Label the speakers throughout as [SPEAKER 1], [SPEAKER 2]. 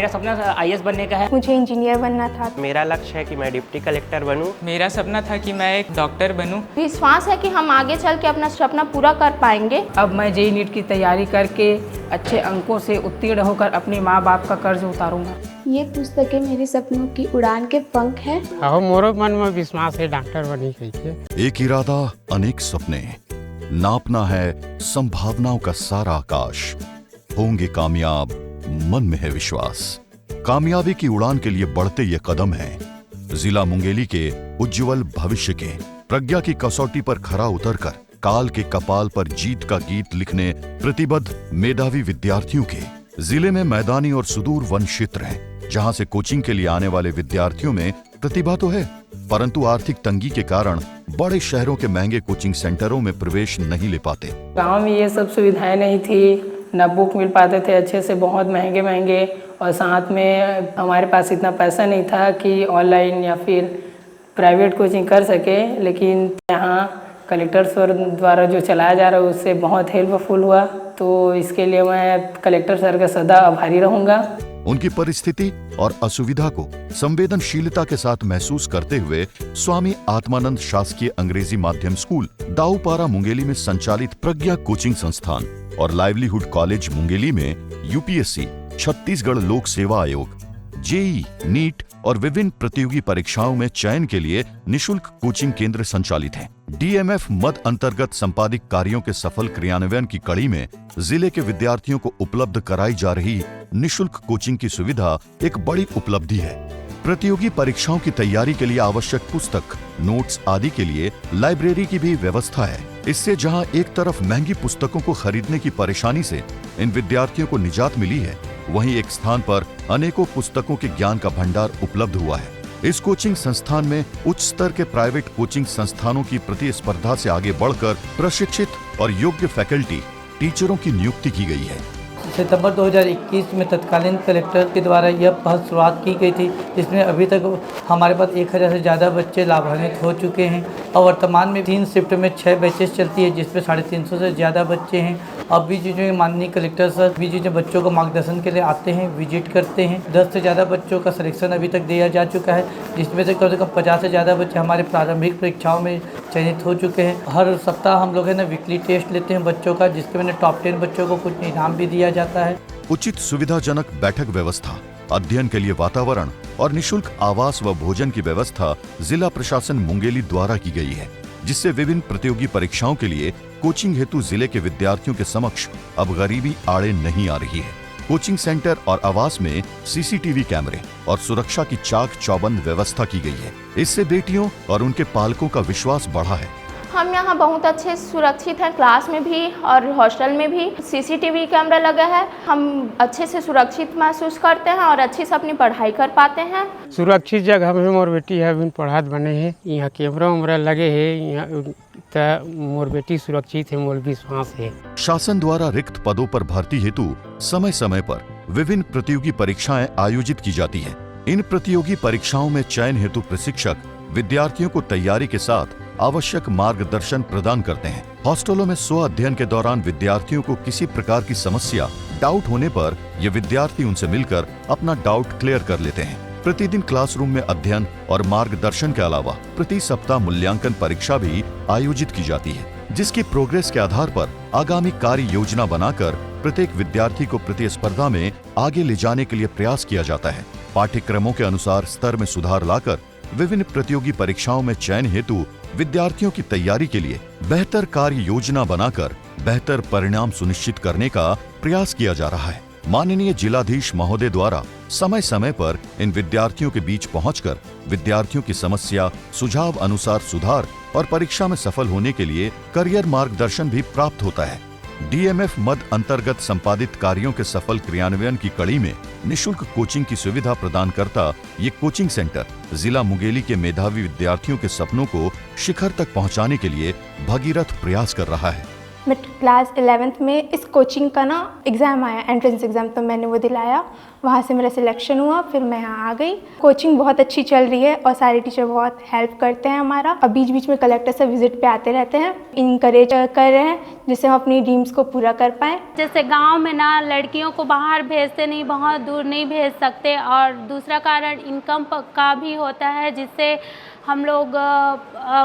[SPEAKER 1] मेरा सपना आईएएस बनने का है।
[SPEAKER 2] मुझे इंजीनियर बनना था।
[SPEAKER 3] मेरा लक्ष्य है कि मैं डिप्टी कलेक्टर बनूं।
[SPEAKER 4] मेरा सपना था कि मैं एक डॉक्टर बनूं।
[SPEAKER 2] विश्वास है कि हम आगे चल के अपना सपना पूरा कर पाएंगे।
[SPEAKER 5] अब मैं जेईई नीट की तैयारी करके अच्छे अंकों से उत्तीर्ण होकर अपने माँ बाप का कर्ज उतारूंगा।
[SPEAKER 6] ये पुस्तकें मेरे सपनों की उड़ान के पंख हैं।
[SPEAKER 7] मोरो मन में विश्वास है डॉक्टर बनी कहिए।
[SPEAKER 8] एक इरादा अनेक सपने, नापना है संभावनाओं का सारा आकाश। होंगे कामयाब, मन में है विश्वास। कामयाबी की उड़ान के लिए बढ़ते ये कदम हैं जिला मुंगेली के उज्जवल भविष्य के। प्रज्ञा की कसौटी पर खरा उतरकर काल के कपाल पर जीत का गीत लिखने प्रतिबद्ध मेधावी विद्यार्थियों के। जिले में मैदानी और सुदूर वन क्षेत्र हैं, जहां से कोचिंग के लिए आने वाले विद्यार्थियों में प्रतिभा तो है, परंतु आर्थिक तंगी के कारण बड़े शहरों के महंगे कोचिंग सेंटरों में प्रवेश नहीं ले पाते।
[SPEAKER 5] गांव में ये सब सुविधाएं नहीं थी, न बुक मिल पाते थे अच्छे से, बहुत महंगे महंगे, और साथ में हमारे पास इतना पैसा नहीं था कि ऑनलाइन या फिर प्राइवेट कोचिंग कर सके। लेकिन यहाँ कलेक्टर सर द्वारा जो चलाया जा रहा है उससे बहुत हेल्पफुल हुआ, तो इसके लिए मैं कलेक्टर सर का सदा आभारी रहूँगा।
[SPEAKER 8] उनकी परिस्थिति और असुविधा को संवेदनशीलता के साथ महसूस करते हुए स्वामी आत्मानंद शासकीय अंग्रेजी माध्यम स्कूल दाऊपारा मुंगेली में संचालित प्रज्ञा कोचिंग संस्थान और लाइवलीहुड कॉलेज मुंगेली में यूपीएससी, छत्तीसगढ़ लोक सेवा आयोग, जेईई, नीट और विभिन्न प्रतियोगी परीक्षाओं में चयन के लिए निशुल्क कोचिंग केंद्र संचालित हैं। डीएमएफ मद अंतर्गत संपादित कार्यों के सफल क्रियान्वयन की कड़ी में जिले के विद्यार्थियों को उपलब्ध कराई जा रही निशुल्क कोचिंग की सुविधा एक बड़ी उपलब्धि है। प्रतियोगी परीक्षाओं की तैयारी के लिए आवश्यक पुस्तक, नोट्स आदि के लिए लाइब्रेरी की भी व्यवस्था है। इससे जहां एक तरफ महंगी पुस्तकों को खरीदने की परेशानी से इन विद्यार्थियों को निजात मिली है, वहीं एक स्थान पर अनेकों पुस्तकों के ज्ञान का भंडार उपलब्ध हुआ है। इस कोचिंग संस्थान में उच्च स्तर के प्राइवेट कोचिंग संस्थानों की प्रतिस्पर्धा से आगे बढ़कर प्रशिक्षित और योग्य फैकल्टी, टीचरों की नियुक्ति की गई है।
[SPEAKER 9] सितंबर 2021 में तत्कालीन कलेक्टर के द्वारा यह पहल शुरुआत की गई थी, जिसमें अभी तक हमारे पास 1000 से ज़्यादा बच्चे लाभान्वित हो चुके हैं और वर्तमान में 3 शिफ्ट में 6 बैचेस चलती है, जिसमें 350 से ज़्यादा बच्चे हैं। अब भी जो माननीय कलेक्टर सर भी जो बच्चों को मार्गदर्शन के लिए आते हैं, विजिट करते हैं। 10 से ज़्यादा बच्चों का सिलेक्शन अभी तक दिया जा चुका है, जिसमें से कम 50 से ज़्यादा बच्चे हमारे प्रारंभिक परीक्षाओं में चयनित हो चुके हैं। हर सप्ताह हम लोग वीकली टेस्ट लेते हैं बच्चों का, जिसके मैंने टॉप 10 बच्चों को कुछ इनाम भी दिया जाता है।
[SPEAKER 8] उचित सुविधाजनक बैठक व्यवस्था, अध्ययन के लिए वातावरण और निशुल्क आवास व भोजन की व्यवस्था जिला प्रशासन मुंगेली द्वारा की गई है, जिससे विभिन्न प्रतियोगी परीक्षाओं के लिए कोचिंग हेतु जिले के विद्यार्थियों के समक्ष अब गरीबी आड़े नहीं आ रही है। कोचिंग सेंटर और आवास में सीसीटीवी कैमरे और सुरक्षा की चाक चौबंद व्यवस्था की गई है। इससे बेटियों और उनके पालकों का विश्वास बढ़ा है।
[SPEAKER 2] हम यहाँ बहुत अच्छे सुरक्षित हैं, क्लास में भी और हॉस्टल में भी सीसीटीवी कैमरा लगा है। हम अच्छे से सुरक्षित महसूस करते हैं और अच्छे से अपनी पढ़ाई कर पाते हैं।
[SPEAKER 7] सुरक्षित जगह में मोर बेटी है अभी पढ़ात बने हैं, यहाँ कैमरा उमरा लगे है, यहाँ मोर बेटी सुरक्षित है, मोर विश्वास है।
[SPEAKER 8] शासन द्वारा रिक्त पदों पर भर्ती हेतु समय समय पर विभिन्न प्रतियोगी परीक्षाएं आयोजित की जाती है। इन प्रतियोगी परीक्षाओं में चयन हेतु प्रशिक्षक विद्यार्थियों को तैयारी के साथ आवश्यक मार्गदर्शन प्रदान करते हैं। हॉस्टलों में स्व अध्ययन के दौरान विद्यार्थियों को किसी प्रकार की समस्या, डाउट होने पर ये विद्यार्थी उनसे मिलकर अपना डाउट क्लियर कर लेते हैं। प्रतिदिन क्लासरूम में अध्ययन और मार्गदर्शन के अलावा प्रति सप्ताह मूल्यांकन परीक्षा भी आयोजित की जाती है, जिसकी प्रोग्रेस के आधार पर आगामी कार्य योजना बनाकर प्रत्येक विद्यार्थी को प्रतिस्पर्धा में आगे ले जाने के लिए प्रयास किया जाता है। पाठ्यक्रमों के अनुसार स्तर में सुधार लाकर विभिन्न प्रतियोगी परीक्षाओं में चयन हेतु विद्यार्थियों की तैयारी के लिए बेहतर कार्य योजना बनाकर बेहतर परिणाम सुनिश्चित करने का प्रयास किया जा रहा है। माननीय जिलाधीश महोदय द्वारा समय समय पर इन विद्यार्थियों के बीच पहुंचकर विद्यार्थियों की समस्या, सुझाव अनुसार सुधार और परीक्षा में सफल होने के लिए करियर मार्गदर्शन भी प्राप्त होता है। डीएमएफ मद अंतर्गत संपादित कार्यों के सफल क्रियान्वयन की कड़ी में निशुल्क कोचिंग की सुविधा प्रदान करता ये कोचिंग सेंटर जिला मुंगेली के मेधावी विद्यार्थियों के सपनों को शिखर तक पहुंचाने के लिए भगीरथ प्रयास कर रहा है।
[SPEAKER 1] मैं क्लास 11th में इस कोचिंग का ना एग्ज़ाम आया, एंट्रेंस एग्ज़ाम, तो मैंने वो दिलाया, वहाँ से मेरा सिलेक्शन हुआ, फिर मैं यहाँ आ गई। कोचिंग बहुत अच्छी चल रही है और सारे टीचर बहुत हेल्प करते हैं हमारा, और बीच बीच में कलेक्टर सब विजिट पे आते रहते हैं, इनकरेज कर रहे हैं जिससे हम अपनी ड्रीम्स को पूरा कर पाएँ।
[SPEAKER 10] जैसे गांव में ना लड़कियों को बाहर भेजते नहीं, बहुत दूर नहीं भेज सकते, और दूसरा कारण इनकम का भी होता है, जिससे हम लोग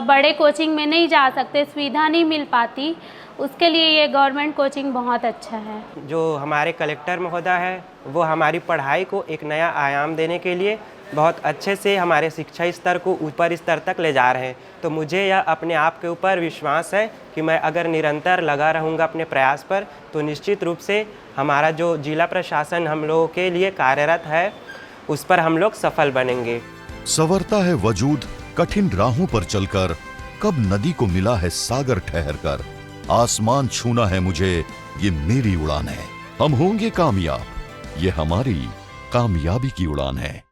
[SPEAKER 10] बड़े कोचिंग में नहीं जा सकते, सुविधा नहीं मिल पाती, उसके लिए ये गवर्नमेंट कोचिंग बहुत अच्छा है।
[SPEAKER 3] जो हमारे कलेक्टर महोदय है वो हमारी पढ़ाई को एक नया आयाम देने के लिए बहुत अच्छे से हमारे शिक्षा स्तर को ऊपर स्तर तक ले जा रहे हैं। तो मुझे यह अपने आप के ऊपर विश्वास है कि मैं अगर निरंतर लगा रहूँगा अपने प्रयास पर, तो निश्चित रूप से हमारा जो जिला प्रशासन हम लोगों के लिए कार्यरत है उस पर हम लोग सफल बनेंगे।
[SPEAKER 8] संवरता है वजूद कठिन राहों पर चलकर, कब नदी को मिला है सागर ठहर कर। आसमान छूना है मुझे, ये मेरी उड़ान है। हम होंगे कामयाब, ये हमारी कामयाबी की उड़ान है।